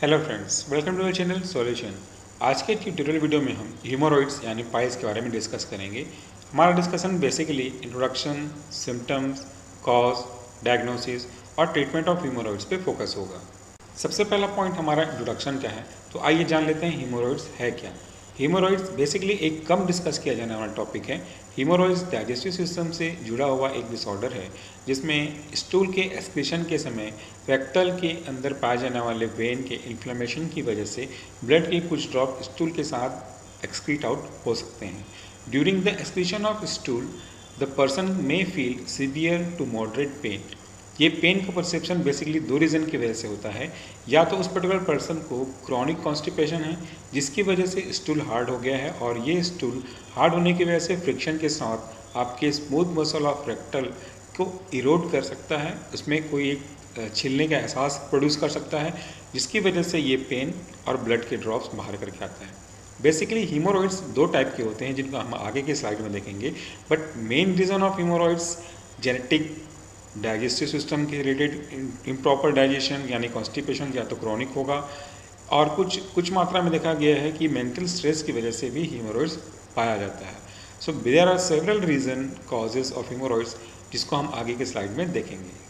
Hello friends, welcome to the channel solution. आज के tutorial video में हम हीमोरॉइड्स यानी पाइल्स के बारे में डिस्कस करेंगे। हमारा discussion basically introduction, symptoms, cause, diagnosis और ट्रीटमेंट ऑफ हीमोरॉइड्स पे फोकस होगा। सबसे पहला पॉइंट हमारा इंट्रोडक्शन का है, तो आइए जान लेते हैं हीमोरॉइड्स है क्या। हीमोरॉइड्स बेसिकली एक कम डिस्कस किया जाने वाला टॉपिक है। हीमोरॉइड्स डाइजेस्टिव सिस्टम से जुड़ा हुआ एक डिसऑर्डर है जिसमें स्टूल के एक्सक्रीशन के समय रेक्टल के अंदर पाए जाने वाले वेन के इन्फ्लेमेशन की वजह से ब्लड के कुछ ड्रॉप स्टूल के साथ एक्सक्रीट आउट हो सकते हैं। During the excretion of stool the person may feel severe to moderate pain. ये पेन का परसेप्शन बेसिकली दो रीज़न की वजह से होता है। या तो उस पर्टिकुलर पर्सन को क्रॉनिक कॉन्स्टिपेशन है जिसकी वजह से स्टूल हार्ड हो गया है, और ये स्टूल हार्ड होने की वजह से फ्रिक्शन के साथ आपके स्मूथ मसल ऑफ रेक्टल को इरोड कर सकता है, उसमें कोई एक छिलने का एहसास प्रोड्यूस कर सकता है, जिसकी वजह से ये पेन और ब्लड के ड्रॉप्स बाहर करके आता है। बेसिकली हीमोरॉइड्स दो टाइप के होते हैं जिनको हम आगे के स्लाइड में देखेंगे, but main reason of haemorrhoids genetic, digestive system के रिलेटेड इम्प्रॉपर डाइजेशन यानी कॉन्स्टिपेशन या तो क्रॉनिक होगा, और कुछ मात्रा में देखा गया है कि मेंटल स्ट्रेस की वजह से भी हीमोरॉइड्स पाया जाता है। So there are several reason causes of hemorrhoids जिसको हम आगे के स्लाइड में देखेंगे।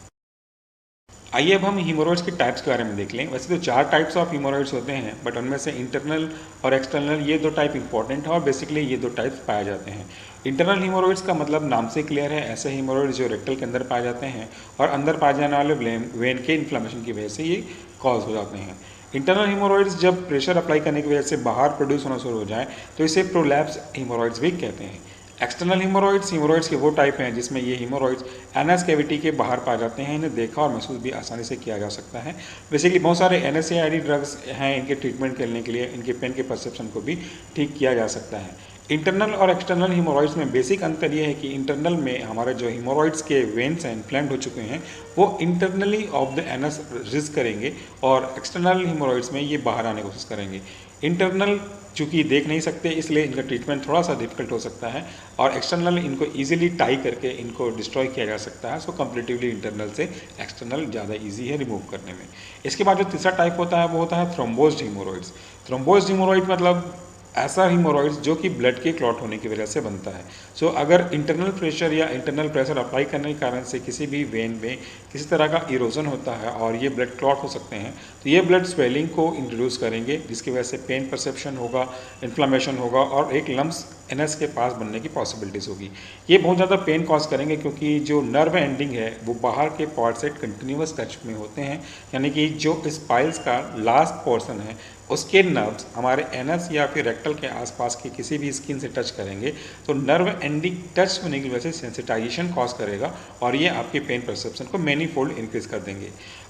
आइए अब हम हीमोरॉइड्स के टाइप्स के बारे में देख लें। वैसे तो 4 टाइप्स ऑफ हीमोरॉइड्स होते हैं, बट उनमें से इंटरनल और एक्सटर्नल ये दो टाइप इंपॉर्टेंट है, और बेसिकली ये दो टाइप्स पाए जाते हैं। इंटरनल हीमोरॉइड्स का मतलब नाम से क्लियर है, ऐसे हीमोरॉइड्स जो रेक्टल के अंदर पाए जाते हैं और अंदर पाए जाने वाले वेन के इन्फ्लेमेशन की वजह से ये कॉज हो जाते हैं। इंटरनल हीमोरॉइड्स जब प्रेशर अप्लाई करने की वजह से बाहर प्रोड्यूस होना शुरू हो जाए तो इसे प्रोलैप्स हीमोरॉइड्स भी कहते हैं। एक्सटर्नल हीमोरॉइड्स के वो टाइप हैं जिसमें ये हीमोरॉइड्स एनएस कैविटी के बाहर पाए जाते हैं। इन्हें देखा और महसूस भी आसानी से किया जा सकता है। बेसिकली बहुत सारे NSAID ड्रग्स हैं इनके ट्रीटमेंट करने के लिए, इनके पेन के परसेप्शन को भी ठीक किया जा सकता है। इंटरनल और एक्सटर्नल हीमोरॉइड्स में बेसिक अंतर ये है कि इंटरनल में हमारे जो हीमोरॉइड्स के वेन्स हैं इन्फ्लेम्ड हो चुके हैं, वो internally of the anus ridge करेंगे, और एक्सटर्नल हीमोरॉइड्स में ये बाहर आने की कोशिश करेंगे। इंटरनल चूँकि देख नहीं सकते इसलिए इनका ट्रीटमेंट थोड़ा सा डिफिकल्ट हो सकता है, और एक्सटर्नल इनको ईजिली टाई करके इनको डिस्ट्रॉय किया जा सकता है। सो कंपेरेटिवली इंटरनल से एक्सटर्नल ज़्यादा ईजी है रिमूव करने में। इसके बाद जो तीसरा टाइप होता है वो होता है थ्रोम्बोज्ड हीमोरॉइड्स। थ्रोम्बोज्ड हीमोरॉइड मतलब ऐसा हीमोरॉइड्स जो कि ब्लड के क्लॉट होने की वजह से बनता है। सो अगर इंटरनल प्रेशर या इंटरनल प्रेशर अप्लाई करने के कारण से किसी भी वेन में किसी तरह का इरोजन होता है और ये ब्लड क्लॉट हो सकते हैं, तो ये ब्लड स्वेलिंग को इंट्रोड्यूस करेंगे जिसकी वजह से पेन परसेप्शन होगा, इन्फ्लामेशन होगा, और एक लम्स एनएस के पास बनने की पॉसिबिलिटीज़ होगी। ये बहुत ज़्यादा पेन कॉज करेंगे क्योंकि जो नर्व एंडिंग है वो बाहर के पार्ट से कंटिन्यूस टच में होते हैं, यानी कि जो स्पाइल्स का लास्ट पोर्शन है उसके नर्व्स हमारे एनएस या फिर रेक्टल के आसपास की किसी भी स्किन से टच करेंगे, तो नर्व एंडिंग टच होने की वजह से सेंसिटाइजेशन कॉज करेगा, और ये आपके पेन परसेप्शन को मैनी फोल्ड इंक्रीज कर देंगे।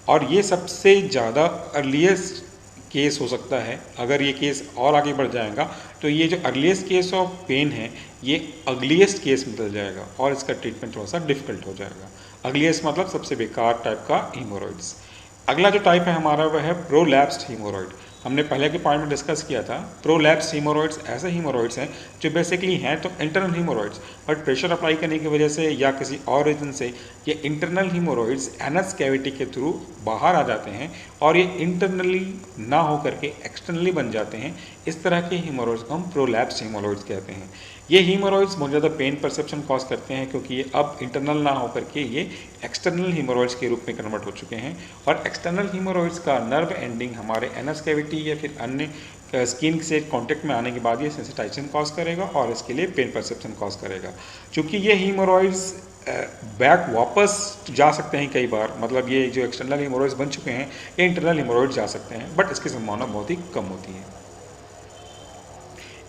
और ये सबसे ज़्यादा अर्लीस्ट केस हो सकता है। अगर ये केस और आगे बढ़ जाएगा तो ये जो अर्लीस्ट केस ऑफ पेन है ये अगलीस्ट केस में बदल जाएगा, और इसका ट्रीटमेंट थोड़ा सा डिफिकल्ट हो जाएगा। अगलीस्ट मतलब सबसे बेकार टाइप का हीमोरॉइड्स। अगला जो टाइप है हमारा वह है प्रोलैप्स्ड हीमोरॉइड। हमने पहले के पॉइंट में डिस्कस किया था। प्रोलैप्स हीमोरॉइड्स ऐसे हीमोरॉइड्स हैं जो बेसिकली हैं तो internal haemorrhoids, but pressure apply करने की वजह से या किसी और रीजन से ये इंटरनल हीमोरॉइड्स एनस कैविटी के थ्रू बाहर आ जाते हैं, और ये इंटरनली ना हो करके एक्सटर्नली बन जाते हैं। इस तरह के हीमोरॉइड्स को हम प्रोलैप्स हीमोरॉइड्स कहते हैं। ये हीमोरॉइड्स बहुत ज़्यादा पेन परसेप्शन कॉज करते हैं क्योंकि ये अब इंटरनल ना हो करके ये एक्सटर्नल हीमोरॉइड्स के रूप में कन्वर्ट हो चुके हैं, और एक्सटर्नल हीमोरॉइड्स का नर्व एंडिंग हमारे एनस कैविटी या फिर अन्य स्किन से कांटेक्ट में आने के बाद ये सेंसिटाइजेशन कॉज करेगा और इसके लिए पेन परसेप्शन कॉज करेगा। चूँकि ये हीमोरॉइड्स बैक वापस जा सकते हैं कई बार, मतलब ये जो एक्सटर्नल हीमोरॉइड्स बन चुके हैं ये इंटरनल हीमोरॉइड्स जा सकते हैं, बट इसकी संभावना बहुत ही कम होती है।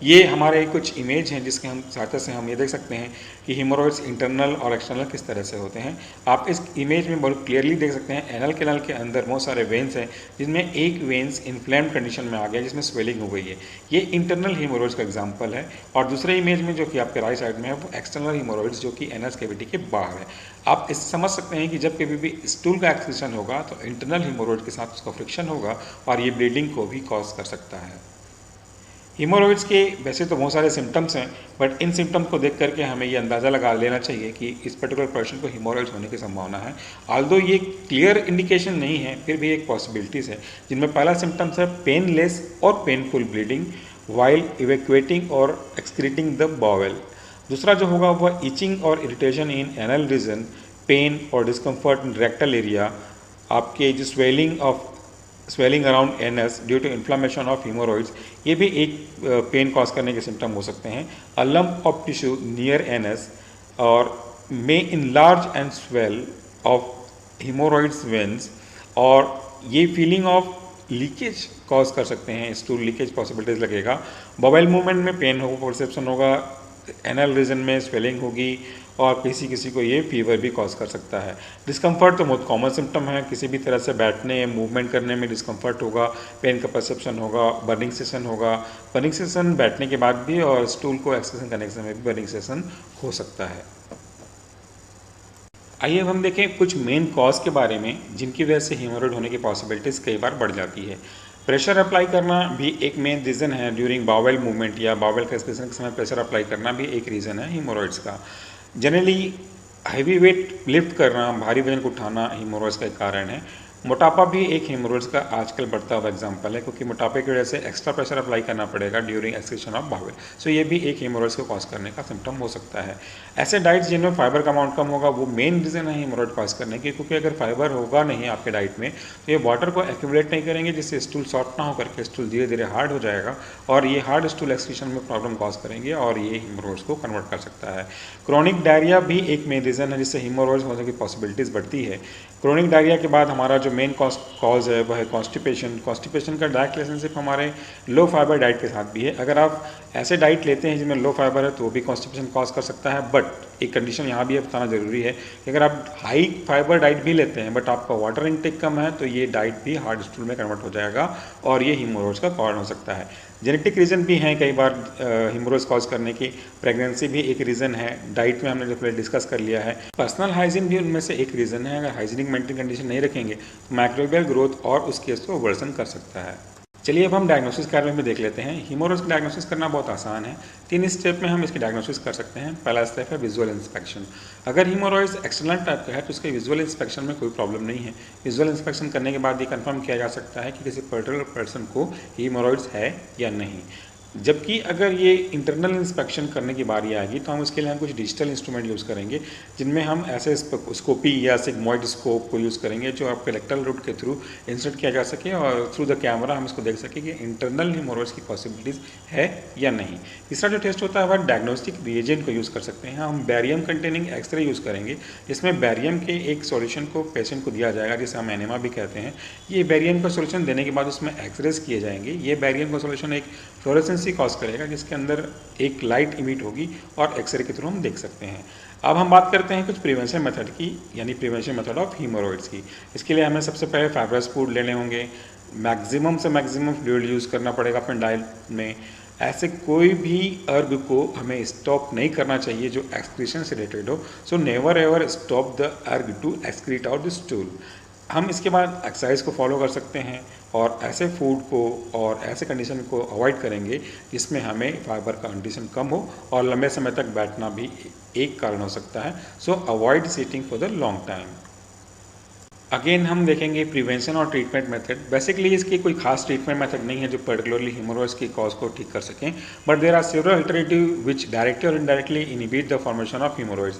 ये हमारे कुछ इमेज हैं जिसके हम सहायता से हम ये देख सकते हैं कि हीमोरॉइड्स इंटरनल और एक्सटर्नल किस तरह से होते हैं। आप इस इमेज में बहुत क्लियरली देख सकते हैं एनल कैनाल के अंदर बहुत सारे वेन्स हैं जिसमें एक वेन्स इन्फ्लेम्ड कंडीशन में आ गया जिसमें स्वेलिंग हो गई है। ये इंटरनल हीमोरॉइड्स का एग्जाम्पल है, और दूसरे इमेज में जो कि आपके राइट साइड में है वो एक्सटर्नल हीमोरॉइड्स जो कि एनस कैविटी के बाहर है। आप इससे समझ सकते हैं कि जब कभी भी स्टूल का एक्सक्रीशन होगा तो इंटरनल हीमोरॉइड के साथ उसका फ्रिक्शन होगा और ये ब्लीडिंग को भी कॉज कर सकता है। हीमोरॉइड्स के वैसे तो बहुत सारे सिम्टम्स हैं, बट इन सिम्टम्स को देख करके हमें ये अंदाज़ा लगा लेना चाहिए कि इस पर्टिकुलर पर्सन को हीमोरॉइड्स होने की संभावना है। ऑल्दो ये क्लियर इंडिकेशन नहीं है, फिर भी एक पॉसिबिलिटीज़ है, जिनमें पहला सिम्टम्स है पेनलेस और पेनफुल ब्लीडिंग वाइल इवैक्यूएटिंग और एक्सक्रीटिंग द बॉवेल। दूसरा जो होगा वह इचिंग और irritation in anal region, pain और डिस्कम्फर्ट इन रेक्टल एरिया, आपके जो swelling around anus due to inflammation of hemorrhoids, ये भी एक पेन कॉज करने के सिम्टम हो सकते हैं। A lump of tissue near anus और may enlarge and swell of hemorrhoids veins, और ये फीलिंग ऑफ लीकेज कॉज कर सकते हैं, स्टूल लीकेज पॉसिबिलिटीज लगेगा। बॉवेल मूवमेंट में पेन होगा, परसेप्शन होगा, एनल रीजन में स्वेलिंग होगी, और किसी किसी को ये फीवर भी कॉज कर सकता है। डिस्कम्फर्ट तो बहुत कॉमन सिम्टम है, किसी भी तरह से बैठने मूवमेंट करने में डिस्कम्फर्ट होगा, पेन का परसेप्शन होगा, बर्निंग सेशन होगा। बर्निंग सेशन बैठने के बाद भी और स्टूल को एक्सक्रीशन करने के समय भी बर्निंग सेशन हो सकता है। आइए अब हम देखें कुछ मेन कॉज के बारे में जिनकी वजह से हीमोरॉइड होने की पॉसिबिलिटीज़ कई बार बढ़ जाती है। प्रेशर अप्लाई करना भी एक मेन रीज़न है ड्यूरिंग बावेल मूवमेंट या बावेल का एक्सक्रीशन के समय प्रेशर अप्लाई करना भी एक रीज़न है हीमोरॉइड्स का। जनरली हैवी वेट लिफ्ट करना, भारी वजन को उठाना हीमोरॉइड्स का एक कारण है। मोटापा भी एक हीमोरॉइड्स का आजकल बढ़ता हुआ एग्जाम्पल है, क्योंकि मोटापे की वजह से एक्स्ट्रा प्रेशर अप्लाई करना पड़ेगा ड्यूरिंग एक्सक्रीशन ऑफ बावेल। सो ये भी एक हीमोरॉइड्स को कॉज करने का सिम्टम हो सकता है। ऐसे डाइट्स जिनमें फाइबर का अमाउंट कम होगा वो मेन रीज़न है हीमोरॉइड कॉज करने की, क्योंकि अगर फाइबर होगा नहीं आपके डाइट में तो ये वाटर को एक्यूमुलेट नहीं करेंगे, जिससे स्टूल सॉफ्ट ना होकर के स्टूल धीरे धीरे हार्ड हो जाएगा, और ये हार्ड स्टूल एक्सक्रीशन में प्रॉब्लम कॉज करेंगे और ये हीमोरॉइड्स को कन्वर्ट कर सकता है। क्रोनिक डायरिया भी एक मेन रीज़न है जिससे हीमोरॉइड्स होने की पॉसिबिलिटीज़ बढ़ती है। क्रोनिक डायरिया के बाद हमारा जो मेन कॉज है वह है कॉन्स्टिपेशन। कॉन्स्टिपेशन का डायरेक्ट रिलेशनशिप हमारे लो फाइबर डाइट के साथ भी है। अगर आप ऐसे डाइट लेते हैं जिनमें लो फाइबर है तो वो भी कॉन्स्टिपेशन कॉज कर सकता है, बट एक कंडीशन यहाँ भी बताना ज़रूरी है कि अगर आप हाई फाइबर डाइट भी लेते हैं बट आपका वाटर इनटेक कम है तो ये डाइट भी हार्ड स्टूल में कन्वर्ट हो जाएगा और ये हीमोरॉइड्स का कारण हो सकता है। जेनेटिक रीज़न भी हैं कई बार हीमोरॉइड्स कॉज करने की। प्रेगनेंसी भी एक रीज़न है। डाइट में हमने जो पहले डिस्कस कर लिया है। पर्सनल हाइजीन भी उनमें से एक रीज़न है। अगर हाइजीनिक मेंटेन कंडीशन नहीं रखेंगे तो माइक्रोबियल ग्रोथ और उस केस को वर्सन कर सकता है। चलिए अब हम डायग्नोसिस के बारे में देख लेते हैं। हीमोरॉइड्स की डायग्नोसिस करना बहुत आसान है। 3 स्टेप में हम इसकी डायग्नोसिस कर सकते हैं। पहला स्टेप है विजुअल इंस्पेक्शन। अगर हीमोरॉइड्स एक्सटर्नल टाइप का है तो उसके विजुअल इंस्पेक्शन में कोई प्रॉब्लम नहीं है। विजुअल इंस्पेक्शन करने के बाद ये कंफर्म किया जा सकता है कि किसी पर्टिकुलर पर्सन को हीमोरॉइड्स है या नहीं। जबकि अगर ये इंटरनल इंस्पेक्शन करने की बारी आएगी तो हम उसके लिए कुछ डिजिटल इंस्ट्रूमेंट यूज़ करेंगे, जिनमें हम ऐसे स्कोपी या सिग्मॉइड स्कोप को यूज़ करेंगे जो आपके रेक्टल रूट के थ्रू इंसर्ट किया जा सके और थ्रू द कैमरा हम इसको देख सकें कि इंटरनल हीमोरॉइड्स की पॉसिबिलिटीज़ है या नहीं। तीसरा जो टेस्ट होता है वह डायग्नोस्टिक रिएजेंट को यूज़ कर सकते हैं। हम बैरियम कंटेनिंग एक्सरे यूज़ करेंगे, जिसमें बैरियम के एक सॉल्यूशन को पेशेंट को दिया जाएगा जिसे हम एनेमा भी कहते हैं। ये बैरियम का सॉल्यूशन देने के बाद उसमें एक्सरेज किए जाएंगे। ये बैरियम का सॉल्यूशन एक फ्लोरेसेंसी कॉज करेगा जिसके अंदर एक लाइट इमिट होगी और एक्सरे के थ्रू हम देख सकते हैं। अब हम बात करते हैं कुछ प्रिवेंशन मेथड की, यानी प्रिवेंशन मेथड ऑफ हीमोरॉइड्स की। इसके लिए हमें सबसे पहले फाइब्रस फूड लेने होंगे। मैक्सिमम से मैक्सिमम फ्लूइड यूज़ करना पड़ेगा अपने डाइट में। ऐसे कोई भी अर्ग को हमें स्टॉप नहीं करना चाहिए जो एक्सक्रीशन से रिलेटेड हो। So never ever stop the urge to excrete out the stool. हम इसके बाद एक्सरसाइज को फॉलो कर सकते हैं और ऐसे फूड को और ऐसे कंडीशन को अवॉइड करेंगे जिसमें हमें फाइबर का कंडीशन कम हो और लंबे समय तक बैठना भी एक कारण हो सकता है। सो avoid sitting for the long time. Again हम देखेंगे प्रिवेंशन और ट्रीटमेंट मेथड। बेसिकली इसकी कोई खास ट्रीटमेंट मेथड नहीं है जो पर्टिकुलरली हीमोरॉइड्स की कॉज को ठीक कर सकें, but there are several alternative which directly और indirectly inhibit the formation of hemorrhoids.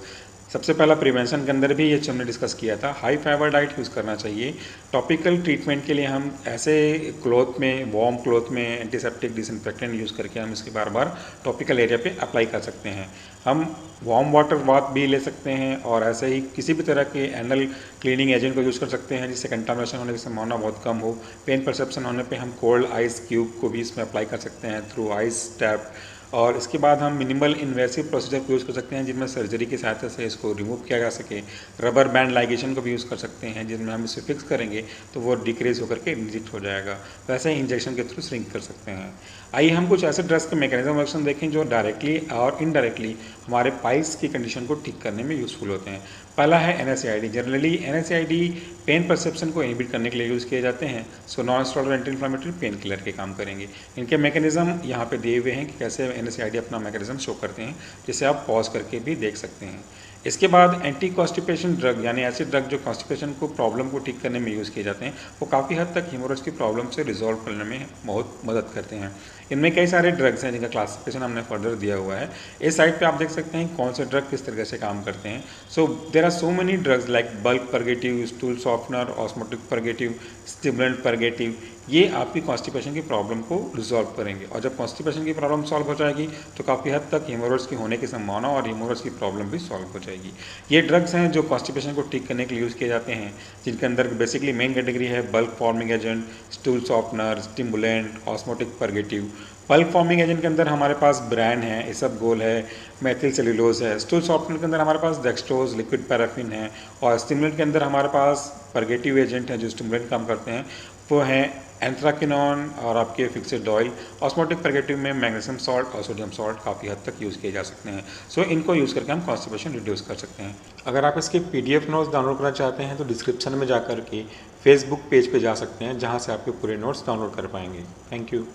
सबसे पहला प्रिवेंशन के अंदर भी ये हमने डिस्कस किया था, हाई फाइबर डाइट यूज़ करना चाहिए। टॉपिकल ट्रीटमेंट के लिए हम ऐसे क्लॉथ में, वार्म क्लॉथ में एंटीसेप्टिक डिसइंफेक्टेंट यूज़ करके हम इसके बार बार टॉपिकल एरिया पे अप्लाई कर सकते हैं। हम वार्म वाटर बाथ भी ले सकते हैं और ऐसे ही किसी भी तरह के एनल क्लीनिंग एजेंट को यूज़ कर सकते हैं जिससे कंटामिनेशन होने की संभावना बहुत कम हो। पेन परसेप्शन होने पे हम कोल्ड आइस क्यूब को भी इसमें अप्लाई कर सकते हैं थ्रू आइस टैप। और इसके बाद हम मिनिमल इन्वेसिव प्रोसीजर को यूज़ कर सकते हैं जिनमें सर्जरी की सहायता से इसको रिमूव किया जा सके। रबर बैंड लाइगेशन को भी यूज़ कर सकते हैं जिसमें हम इसे फिक्स करेंगे तो वो डिक्रीज होकर के रिजेक्ट हो जाएगा। वैसे ही इंजेक्शन के थ्रू श्रिंक कर सकते हैं। आइए हम कुछ ऐसे ड्रग्स के मैकेनिज्म एक्शन देखें जो डायरेक्टली और इनडायरेक्टली हमारे पाइल्स की कंडीशन को ठीक करने में यूज़फुल होते हैं। पहला है NSAID। Generally NSAID pain perception को इनहिबिट करने के लिए यूज़ किए जाते हैं। So non steroidal anti inflammatory pain killer के काम करेंगे। इनके मैकेनिज्म यहाँ पे दिए हुए हैं कि कैसे NSAID अपना मैकेनिज्म शो करते हैं, जिसे आप पॉज करके भी देख सकते हैं। इसके बाद एंटी कॉन्स्टिपेशन ड्रग यानी ऐसे ड्रग जो कॉन्स्टिपेशन को प्रॉब्लम को ठीक करने में यूज़ किए जाते हैं, वो काफ़ी हद तक हेमोरेज की प्रॉब्लम से रिजॉल्व करने में बहुत मदद करते हैं। इनमें कई सारे ड्रग्स हैं जिनका क्लासिफिकेशन हमने फर्दर दिया हुआ है। इस साइट पे आप देख सकते हैं कौन से ड्रग किस तरीके से काम करते हैं। So there are so many drugs like bulk purgative, stool softener, osmotic purgative, stimulant purgative. ये आपकी कॉन्स्टिपेशन की प्रॉब्लम को रिजॉल्व करेंगे, और जब कॉन्स्टिपेशन की प्रॉब्लम सॉल्व हो जाएगी तो काफ़ी हद तक हेमोरेज की होने की संभावना और हेमोरेज की प्रॉब्लम भी सॉल्व हो जाएगी। ये ड्रग्स हैं जो कॉन्स्टिपेशन को ठीक करने के लिए यूज़ किए जाते हैं, जिनके अंदर बेसिकली मेन कैटेगरी है bulk forming agent, stool softener, stimulant, osmotic purgative. Bulk forming agent के अंदर हमारे पास ब्रांड है, इसबगोल है, मेथिल सेल्यूलोज है। स्टूल सॉफ्टनर के अंदर हमारे पास डेक्सट्रोज, लिक्विड पैराफिन है, और स्टिमुलेंट के अंदर हमारे पास परगेटिव एजेंट हैं जो स्टिमुलेंट काम करते हैं, वो हैं एंथ्राकिनोन और आपके फिक्सेड ऑयल। ऑस्मोटिक परगेटिव में मैग्नीशियम सॉल्ट और सोडियम सॉल्ट काफ़ी हद तक यूज़ किए जा सकते हैं। सो इनको यूज़ करके हम कॉन्स्टिपेशन रिड्यूस कर सकते हैं। अगर आप इसके PDF नोट्स डाउनलोड करना चाहते हैं तो डिस्क्रिप्शन में जाकर के फेसबुक पेज पे जा सकते हैं, जहाँ से आपके पूरे नोट्स डाउनलोड कर पाएंगे। Thank you.